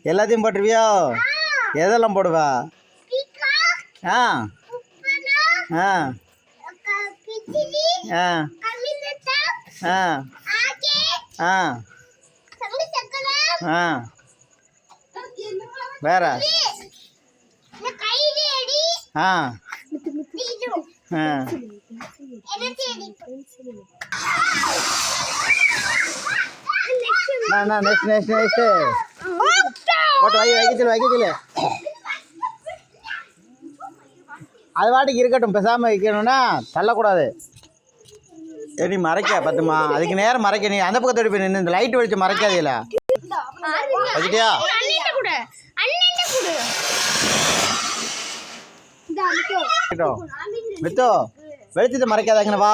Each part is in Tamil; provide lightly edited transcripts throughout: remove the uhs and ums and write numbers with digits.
எல்லாத்தையும் போட்டுருவியோ? எதெல்லாம் போடுவா? ஆ ஆ ஆ ஆ ஆ ஆ வேற ஆ ஆ நெக்ஸ்ட் போட்டு வைக்கல அது வாட்டிக்கு இருக்கட்டும். பேசாமல் வைக்கணும்னா தள்ளக்கூடாது. நீ மறைக்க பத்துமா, அதுக்கு நேரம் மறைக்க. நீ அந்த பக்கத்தோடு போய் நின்று இந்த லைட் வெளிச்சு மறைக்காதீல. வச்சுட்டியா? மித்தோ வெளிச்சத்தை மறைக்காதாங்கன்னு வா.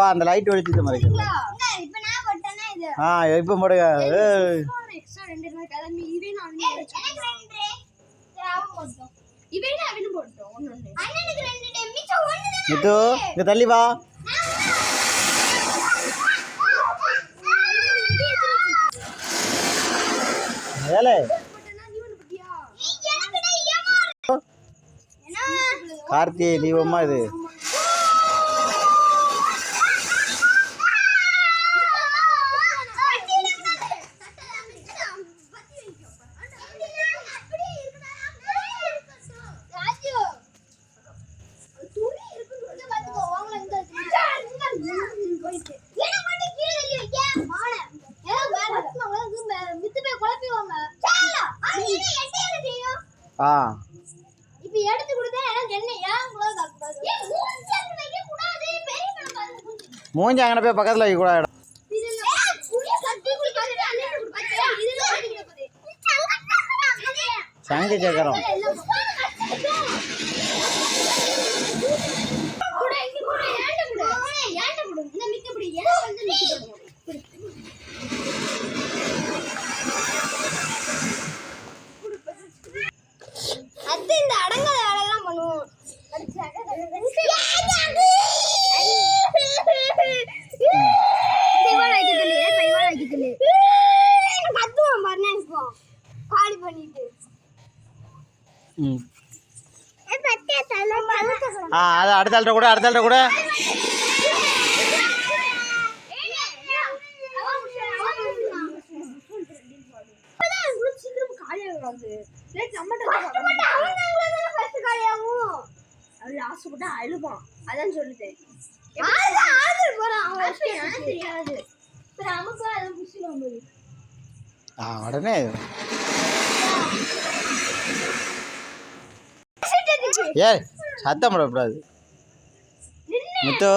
வா, அந்த லைட் வெளிச்சத்தை மறைக்க. ஆ இப்போ போடுங்க. மித்து இங்க தள்ளி வா. ஏலே கார்த்திகை தீபமா இது? ஆ மூஞ்சி அங்கே போய் பக்கத்தில் வைக்கக்கூடாது. சங்கு சக்கரம் அது அடுத்த கூட அதான் சொல்லுது உடனே ஏ சத்தம் போடக்கூடாது. மித்து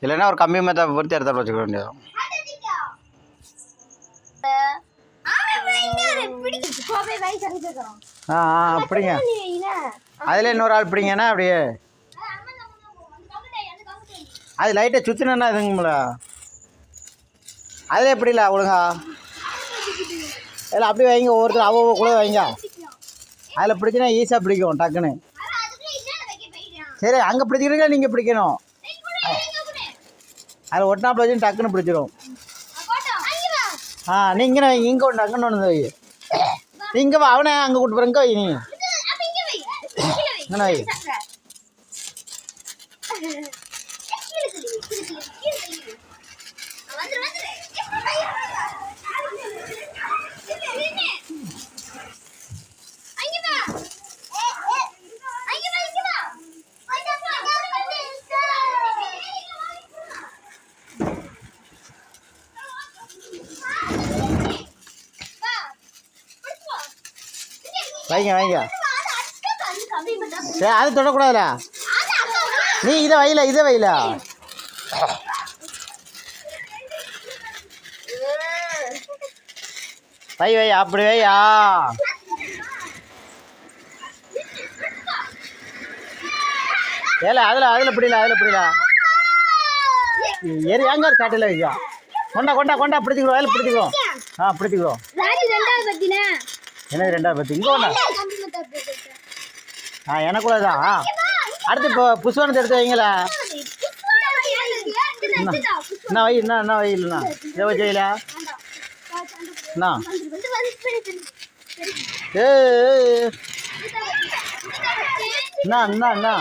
இல்லைன்னா ஒரு கம்மி மேத்த பொறுத்து இடத்த வச்சுக்க வேண்டியது. அப்படிங்க அதில் இன்னொரு ஆள் பிடிங்கன்னா அப்படியே அது லைட்டை சுற்றினா இதுங்களா அதில் எப்படி இல்லை ஒழுங்கா இல்லை அப்படியே வைங்க. ஒவ்வொருத்தர் அவ்வளோ கூட வைங்க. அதில் பிடிச்சினா ஈஸியாக பிடிக்கும் டக்குன்னு. சரி அங்கே பிடிச்சிக்கிறீங்களா நீங்கள் பிடிக்கணும். அதில் ஒட்டினாப்பில் வச்சு டக்குன்னு பிடிச்சிரும். நீங்கள் இங்கே ஒன்று அங்கே ஒன்று வை. இங்கே வா, அவனை அங்கே கூட்டு போகிறங்க வை. நீ இங்கே வை. வைங்க. சரி அது தொடக்கூடாதுல. நீ இதை வைல வை அப்படி வையா. ஏல அதில் பிடில ஏறி ஏங்க சாட்டில் வைக்கா கொண்டா பிடிச்சிக்கிறோம் அதில் பிடிச்சிக்கிறோம் பிடிச்சிக்கிறோம். என்னது 2வது பத்தி இங்கே ஒன்றா எனக்குள்ள தான். அடுத்து இப்போ புஷ்வானத்தை எடுத்து வைங்களா? என்ன வை இல்லைண்ணா இதை வச்சையில அண்ணா அண்ணா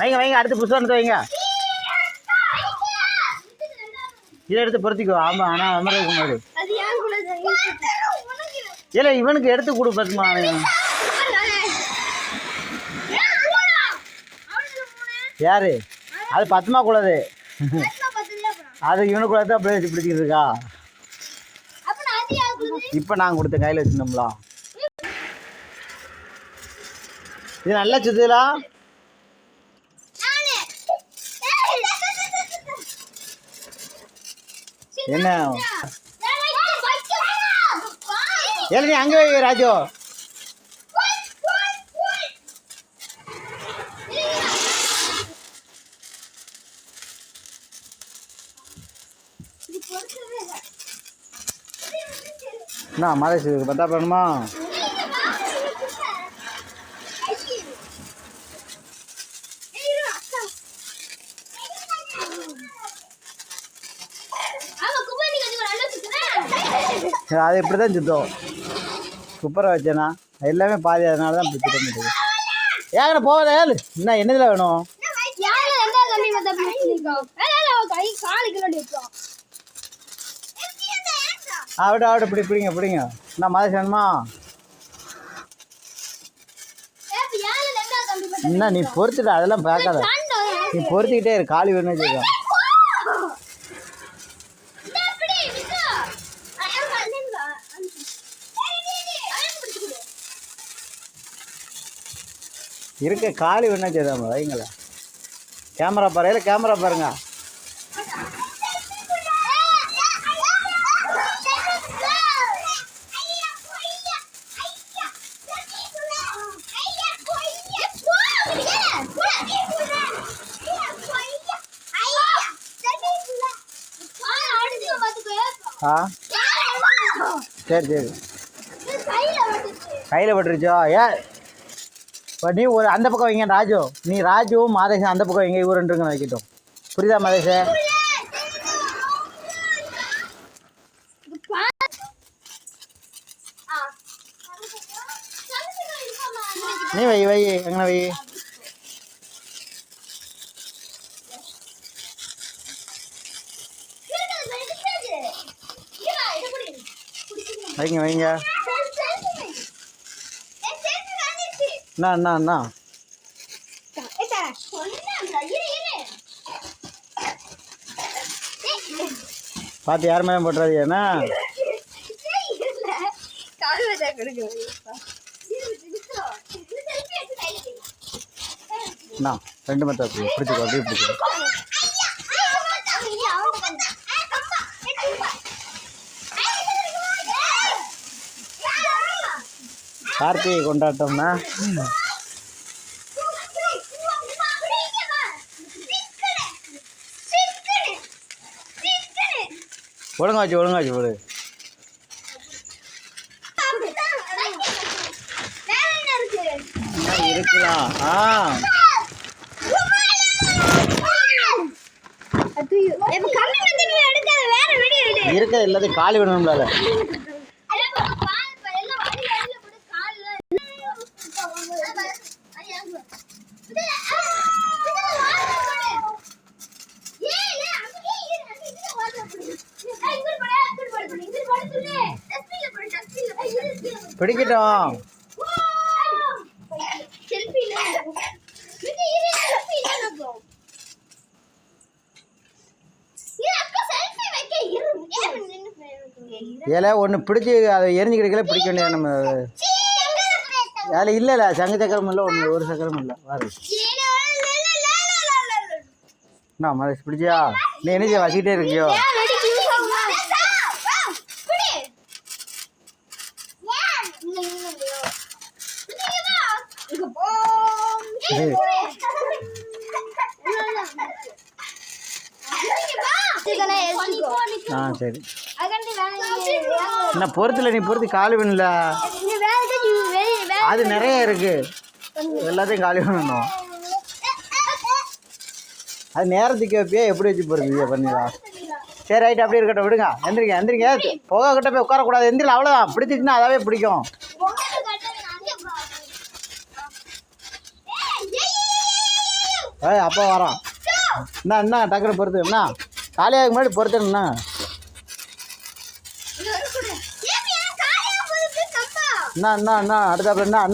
வைங்க அடுத்து புஷ்வானத்தை வைங்க. இதை எடுத்து பொறுத்திக்கோ. ஆமாம் ஆனால் அமர இருக்கும் போது இல்லை இவனுக்கு எடுத்து கொடு பத்துமா. யாரு அது பத்துமா கூடாது. அது இவனுக்குள்ள தான் அப்படியே வச்சு பிடிச்சிக்கிட்டு இருக்கா. இப்போ நான் கொடுத்த கையில் வச்சுருந்தோம்ல. இது நல்லா சுத்துலா. என்ன ஏல நீ அங்கே வை ராஜு. என்ன மலேஷ் பத்தா பண்ணணுமா? அது இப்படி தான் சுத்தம். குப்பரை வச்சேண்ணா எல்லாமே பாதி அதனால தான் இப்படி சுத்த முடியுது. ஏங்கண்ணா போகாத ஏழு என்ன என்னதில் வேணும்? ஆகட்டும் இப்படி பிடிங்க என்ன மாதிரி வேணுமா? என்ன நீ பொறுத்துட்ட அதெல்லாம் பார்க்காத. நீ பொறுத்துக்கிட்டே இரு. காலி வேணும்னு வச்சுக்கோ. இருக்க காலி வேணா செய்தாம வைங்களா. கேமரா பாருங்க. சரி கையில் பட்டுருச்சோ. ஏன் நீ ஒரு அந்த பக்கம் வைங்க ராஜு. நீ ராஜுவும் மாதேஷன் அந்த பக்கம் வைங்க. இவர் 2 இருக்குன்னு வைக்கட்டும். புரியுதா மாதேஷே? நீ வை எங்கே வை. வைங்க அண்ணா பார்த்து யார் மேலே போட்டுறாது. ஏன்னா அண்ணா 2 மத்த பிடிச்சிக்கோ. அப்படியே பிடிச்சிக்கோ. கார்த்திகை கொண்டாட்டம்னா ஒழுங்காச்சு போடு. இருக்கலாம். இருக்க எல்லாத்தையும் காலி விடணும்ல. பிடிக்கட்டும். ஏல ஒன்று பிடிச்சி அதை எரிஞ்சு கிடைக்கல பிடிக்க வேண்டிய நம்ம அதில் இல்லை சங்கு சக்கரம் இல்லை ஒரு சக்கரம் இல்லை. வாரு என்ன மலேஷ் பிடிச்சியா? நீ என்ன வச்சுக்கிட்டே இருக்கியோ? Oh! ஆ சரி என்ன பொறுத்துல நீ பொறுத்து காலி பண்ணல அது நிறைய இருக்கு எல்லாத்தையும் காலி பண்ணணும் அது நேரத்துக்கு வைப்பியா எப்படி வச்சு பொறுத்து பண்ணிடா சரி ரைட்டு அப்படியே இருக்கட்டும் விடுங்க எந்திரிங்க எந்திரிங்க புகை கிட்ட போய் உட்காரக்கூடாது எந்திரில அவ்வளோதான் பிடிச்சிச்சுன்னா அதாவே பிடிக்கும் அப்போ வரோம் என்ன டக்குனு பொறுத்து என்ன காலியாகும் முன்னாடி பொறுத்துங்கண்ணா என்ன அடுத்தாப்புல என்ன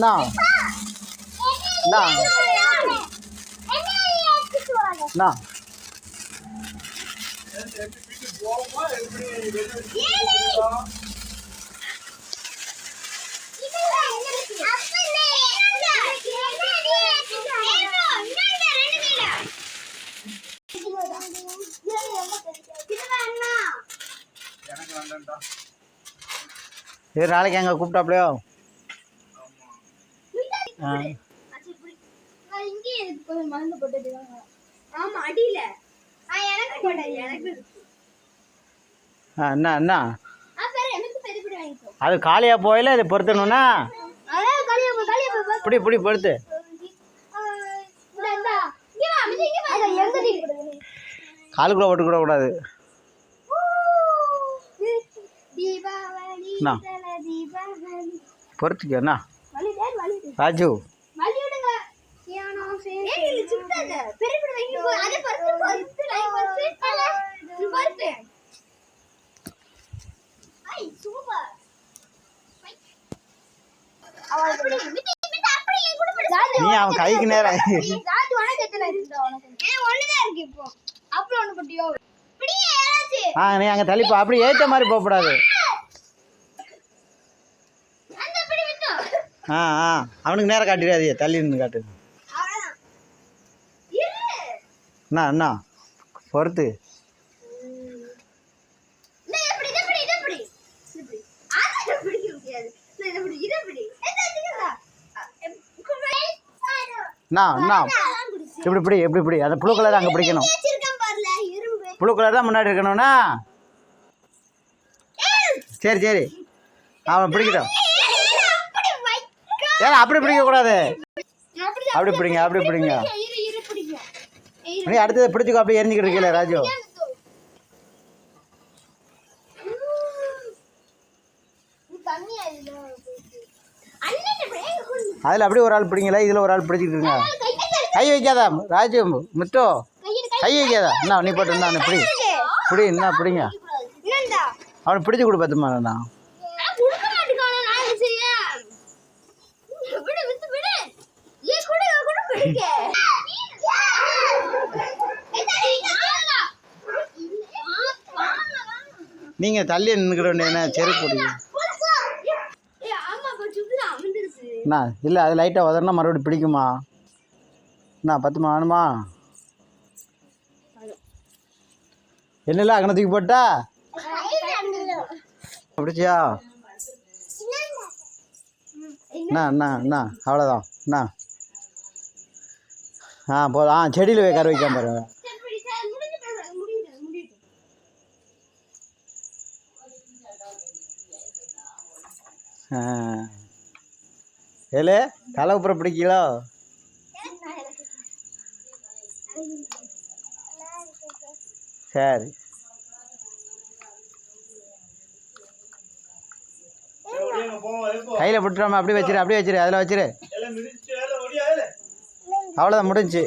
சரி நாளைக்கு எங்கே கூப்பிட்டாப்லையோ என்ன அது காலியாக போயில இது பொறுத்தணும்னா இப்படி பொறுத்து காலுக்குள்ளே ஓட்டுக்கூட கூடாது அண்ணா பொறுத்துக்க அண்ணா ராஜு நீ அவன் கைக்கு நேரம் நீ அங்கே தள்ளிப்பா அப்படி ஏற்ற மாதிரி போகக்கூடாது அவனுக்கு நேரம் காட்டிடாதே தள்ளி நின்று காட்டு என்ன பொறுத்து இப்படி அந்த ப்ளூ கலர் அங்கே பிடிக்கணும் ப்ளூ கலர் தான் முன்னாடி இருக்கணும்னா சரி அவன் பிடிக்கட்டும் ஏன் அப்படி பிடிக்கக்கூடாது அப்படி பிடிங்க நீ அடுத்தது பிடிச்சிக்கோ அப்படியே எரிஞ்சிக்கிட்டு இருக்கல ராஜு அதில் அப்படியே ஒரு ஆள் பிடிங்கல இதில் ஒரு ஆள் பிடிச்சிக்கிட்டு இருங்க கை வைக்காதா ராஜு முத்து கை வைக்காதா என்ன நீ போட்டு என்ன பிடி என்ன பிடிங்க அவனை பிடிச்சி கொடு பார்த்துமா நீங்கள் தள்ளி நின்றுக்கிற வேண்டிய செருப்பு பிடிக்கும் அண்ணா இல்லை அது லைட்டாக உதறினா மறுபடியும் பிடிக்குமா அண்ணா பத்துமா வேணுமா என்னெல்லாம் அகனத்துக்கு போட்டா பிடிச்சியா அண்ணா அவ்வளோதான் போதும் செடியில் கரை வைக்காம பாருங்க ஏலே தலைப்புறம் பிடிக்கலோ சரி கையில் பிடிச்சிடாம அப்படியே வச்சிரு அதில் வச்சிரு அவ்வளோதான் முடிஞ்சு